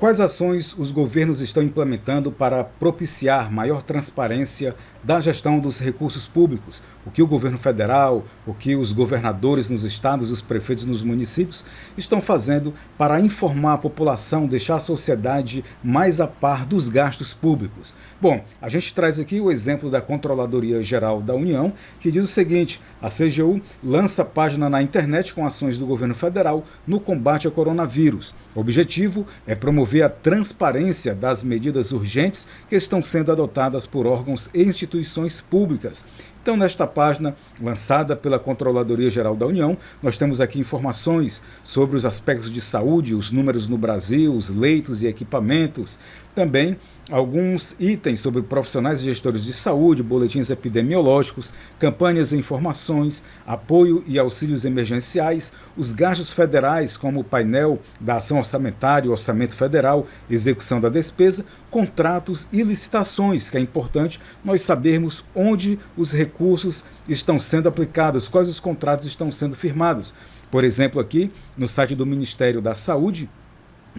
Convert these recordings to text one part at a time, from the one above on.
Quais ações os governos estão implementando para propiciar maior transparência da gestão dos recursos públicos? O que o governo federal, o que os governadores nos estados, os prefeitos nos municípios estão fazendo para informar a população, deixar a sociedade mais a par dos gastos públicos? Bom, a gente traz aqui o exemplo da Controladoria Geral da União, que diz o seguinte: a CGU lança página na internet com ações do governo federal no combate ao coronavírus. O objetivo é promover a transparência das medidas urgentes que estão sendo adotadas por órgãos e instituições públicas. Então, nesta página, lançada pela Controladoria Geral da União, nós temos aqui informações sobre os aspectos de saúde, os números no Brasil, os leitos e equipamentos, também alguns itens sobre profissionais e gestores de saúde, boletins epidemiológicos, campanhas e informações, apoio e auxílios emergenciais, os gastos federais, como o painel da ação orçamentária, orçamento federal, execução da despesa, contratos e licitações, que é importante nós sabermos onde os recursos estão sendo aplicados, quais os contratos estão sendo firmados. Por exemplo, aqui no site do Ministério da Saúde,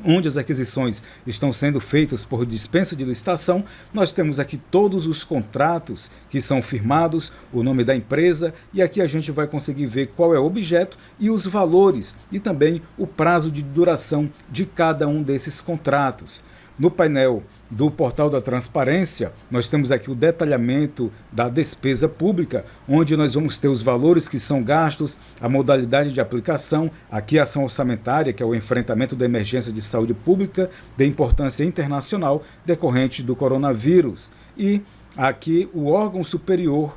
onde as aquisições estão sendo feitas por dispensa de licitação, nós temos aqui todos os contratos que são firmados, o nome da empresa, e aqui a gente vai conseguir ver qual é o objeto e os valores, e também o prazo de duração de cada um desses contratos. No painel do Portal da Transparência, nós temos aqui o detalhamento da despesa pública, onde nós vamos ter os valores que são gastos, a modalidade de aplicação, aqui a ação orçamentária, que é o enfrentamento da emergência de saúde pública de importância internacional decorrente do coronavírus. E aqui o órgão superior,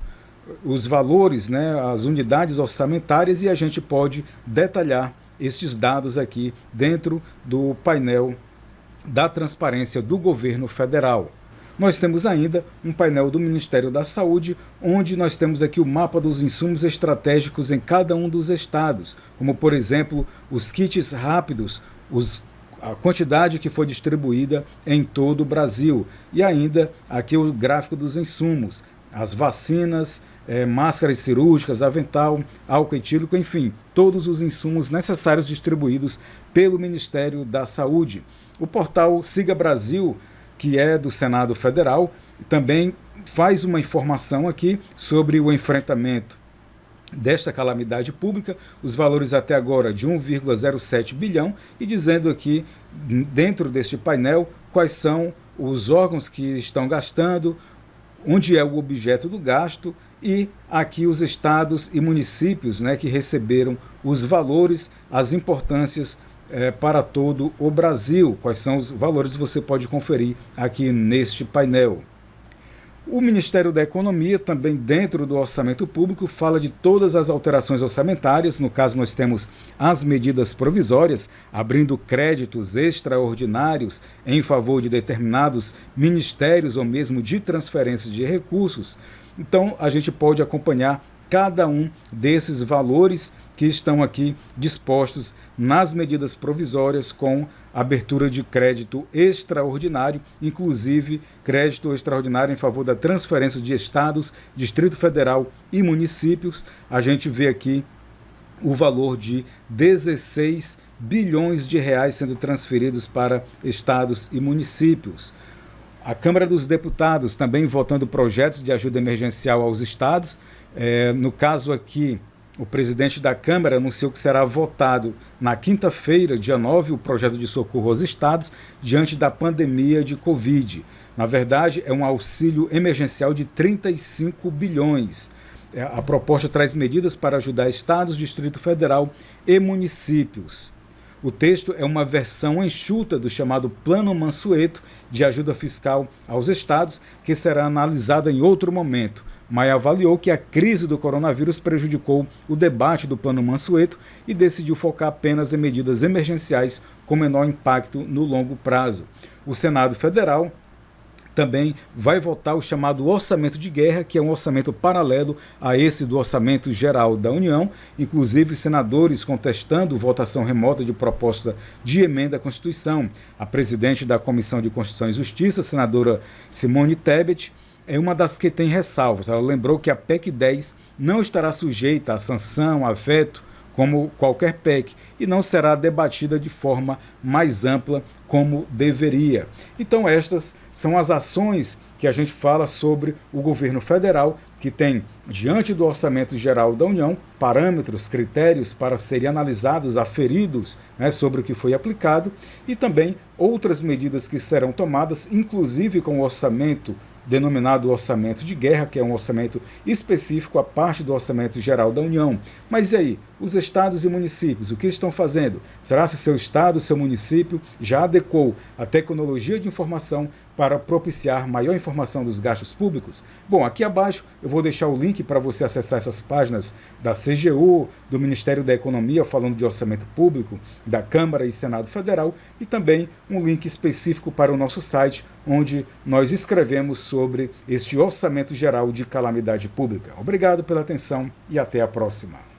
os valores, as unidades orçamentárias, e a gente pode detalhar estes dados aqui dentro do painel da transparência do governo federal. Nós temos ainda um painel do Ministério da Saúde, onde nós temos aqui o mapa dos insumos estratégicos em cada um dos estados, como, por exemplo, os kits rápidos, a quantidade que foi distribuída em todo o Brasil. E ainda aqui o gráfico dos insumos, as vacinas, máscaras cirúrgicas, avental, álcool etílico, enfim, todos os insumos necessários distribuídos pelo Ministério da Saúde. O portal Siga Brasil, que é do Senado Federal, também faz uma informação aqui sobre o enfrentamento desta calamidade pública, os valores até agora de 1,07 bilhão, e dizendo aqui, dentro deste painel, quais são os órgãos que estão gastando, onde é o objeto do gasto, e aqui os estados e municípios que receberam os valores, as importâncias para todo o Brasil. Quais são os valores você pode conferir aqui neste painel. O Ministério da Economia, também dentro do orçamento público, fala de todas as alterações orçamentárias. No caso, nós temos as medidas provisórias, abrindo créditos extraordinários em favor de determinados ministérios ou mesmo de transferência de recursos. Então, a gente pode acompanhar cada um desses valores que estão aqui dispostos nas medidas provisórias com abertura de crédito extraordinário, inclusive crédito extraordinário em favor da transferência de estados, Distrito Federal e municípios. A gente vê aqui o valor de 16 bilhões de reais sendo transferidos para estados e municípios. A Câmara dos Deputados também votando projetos de ajuda emergencial aos estados. No caso aqui, o presidente da Câmara anunciou que será votado na quinta-feira, dia 9, o projeto de socorro aos estados diante da pandemia de Covid. Na verdade, é um auxílio emergencial de 35 bilhões. A proposta traz medidas para ajudar estados, Distrito Federal e municípios. O texto é uma versão enxuta do chamado Plano Mansueto de ajuda fiscal aos estados, que será analisada em outro momento. Maia avaliou que a crise do coronavírus prejudicou o debate do Plano Mansueto e decidiu focar apenas em medidas emergenciais com menor impacto no longo prazo. O Senado Federal também vai votar o chamado orçamento de guerra, que é um orçamento paralelo a esse do orçamento geral da União, inclusive senadores contestando votação remota de proposta de emenda à Constituição. A presidente da Comissão de Constituição e Justiça, senadora Simone Tebet, é uma das que tem ressalvas. Ela lembrou que a PEC 10 não estará sujeita a sanção, a veto como qualquer PEC, e não será debatida de forma mais ampla como deveria. Então estas são as ações que a gente fala sobre o governo federal, que tem, diante do Orçamento Geral da União, parâmetros, critérios para serem analisados, aferidos, né, sobre o que foi aplicado, e também outras medidas que serão tomadas, inclusive com o orçamento denominado orçamento de guerra, que é um orçamento específico à parte do Orçamento Geral da União. Mas e aí, os estados e municípios, o que estão fazendo? Será que seu estado, seu município já adequou a tecnologia de informação para propiciar maior informação dos gastos públicos? Bom, aqui abaixo eu vou deixar o link para você acessar essas páginas da CGU, do Ministério da Economia, falando de orçamento público, da Câmara e Senado Federal, e também um link específico para o nosso site, onde nós escrevemos sobre este Orçamento Geral de Calamidade Pública. Obrigado pela atenção e até a próxima.